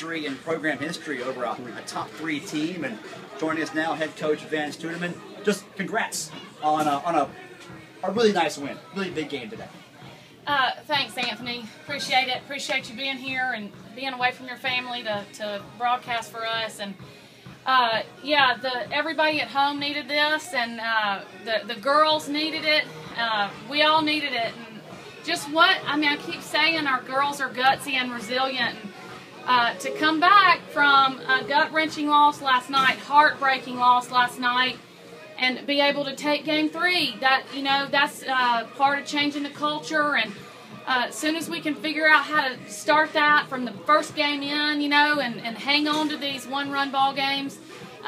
victory in program history over a top 3 team, and joining us now, head coach Vann Stuedeman. Just congrats on a really nice win, really big game today. Thanks, Anthony. Appreciate it. Appreciate you being here and being away from your family to broadcast for us. And yeah, everybody at home needed this, and the girls needed it. We all needed it. And just I keep saying our girls are gutsy and resilient. And, to come back from a gut-wrenching loss last night, heartbreaking loss last night, and be able to take game 3, that's part of changing the culture. And as soon as we can figure out how to start that from the first game in, and hang on to these one-run ball games,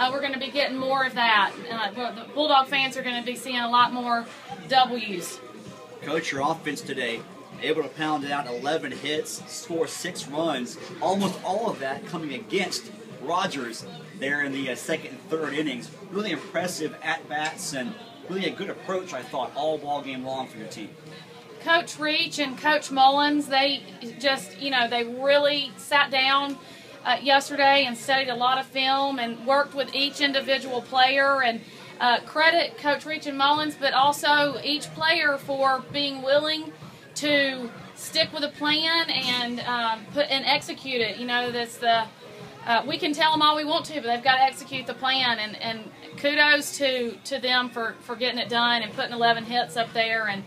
we're going to be getting more of that. The Bulldog fans are going to be seeing a lot more W's. Coach, your offense today, able to pound out 11 hits, score 6 runs, almost all of that coming against Rogers there in the second and third innings. Really impressive at-bats and really a good approach, I thought, all ball game long for your team. Coach Reach and Coach Mullins, they just, they really sat down yesterday and studied a lot of film and worked with each individual player. And credit Coach Reach and Mullins, but also each player for being willing to stick with a plan and execute it. We can tell them all we want to, but they've got to execute the plan. And kudos to them for getting it done and putting 11 hits up there. And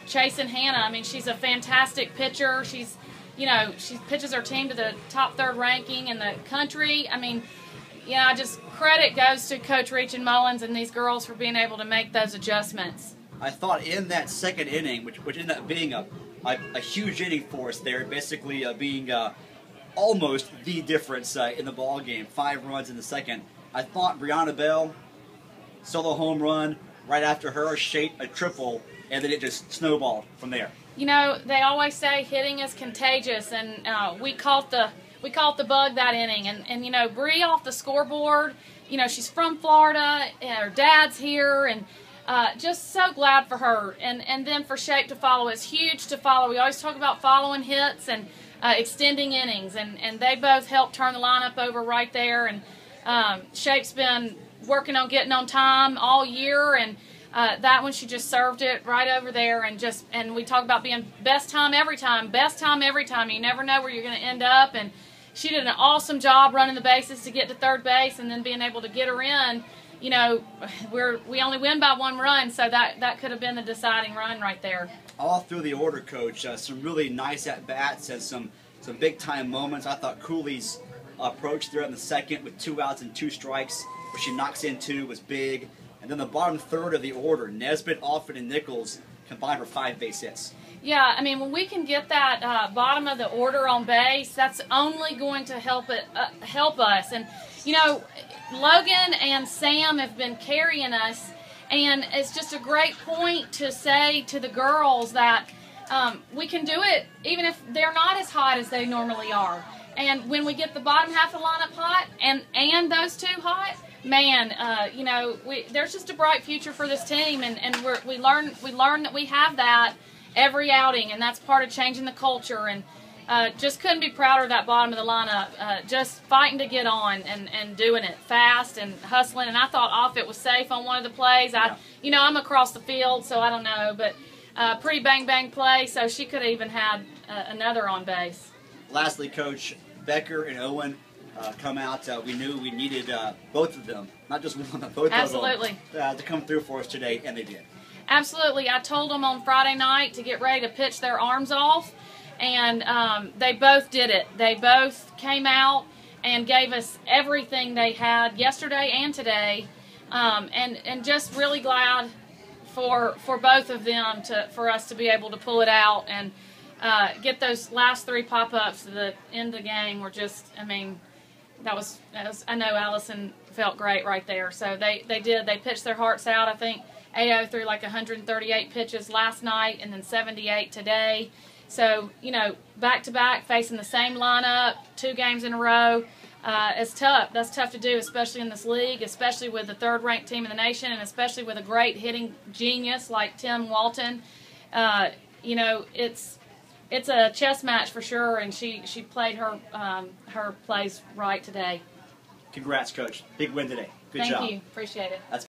chasing Hannah, she's a fantastic pitcher. She pitches her team to the top 3rd ranking in the country. Just credit goes to Coach Reach and Mullins and these girls for being able to make those adjustments. I thought in that second inning, which ended up being a huge inning for us there, basically being almost the difference in the ball game, 5 runs in the second. I thought Brianna Bell, solo home run, right after her, shaped a triple, and then it just snowballed from there. They always say hitting is contagious, and we caught the bug that inning. And Bree off the scoreboard, she's from Florida, and her dad's here, and just so glad for her. And then for Shape to follow, it's huge to follow. We always talk about following hits and extending innings, and they both helped turn the lineup over right there. And Shape's been working on getting on time all year, and that one she just served it right over there. And we talk about being best time every time. You never know where you're going to end up, and she did an awesome job running the bases to get to third base, and then being able to get her in. We only win by 1 run, so that could have been the deciding run right there. All through the order, Coach, some really nice at-bats and some big-time moments. I thought Cooley's approach there in the second with 2 outs and 2 strikes, where she knocks in 2, was big. And then the bottom third of the order, Nesbitt, Offit, and Nichols combined for 5 base hits. Yeah, when we can get that bottom of the order on base, that's only going to help us. And Logan and Sam have been carrying us, and it's just a great point to say to the girls that we can do it even if they're not as hot as they normally are. And when we get the bottom half of the lineup hot and those 2 hot, man, there's just a bright future for this team, and we learn that we have that every outing, and that's part of changing the culture. And just couldn't be prouder of that bottom of the lineup, just fighting to get on and doing it fast and hustling. And I thought Offit was safe on one of the plays. I'm across the field, so I don't know, but pretty bang play, so she could have even had another on base. Lastly, Coach, Becker and Owen come out. We knew we needed both of them, not just one, but both Absolutely. of them, to come through for us today, and they did. Absolutely. I told them on Friday night to get ready to pitch their arms off, and they both did it. They both came out and gave us everything they had yesterday and today, and just really glad for both of them for us to be able to pull it out and get those last 3 pop-ups at the end of the game. Were just, that was I know Allison felt great right there. So they did. They pitched their hearts out. I think AO threw like 138 pitches last night and then 78 today. So, back-to-back, facing the same lineup, 2 games in a row, it's tough. That's tough to do, especially in this league, especially with the 3rd-ranked team in the nation, and especially with a great hitting genius like Tim Walton. it's a chess match for sure, and she played her plays right today. Congrats, Coach. Big win today. Good job. Thank you. Appreciate it. That's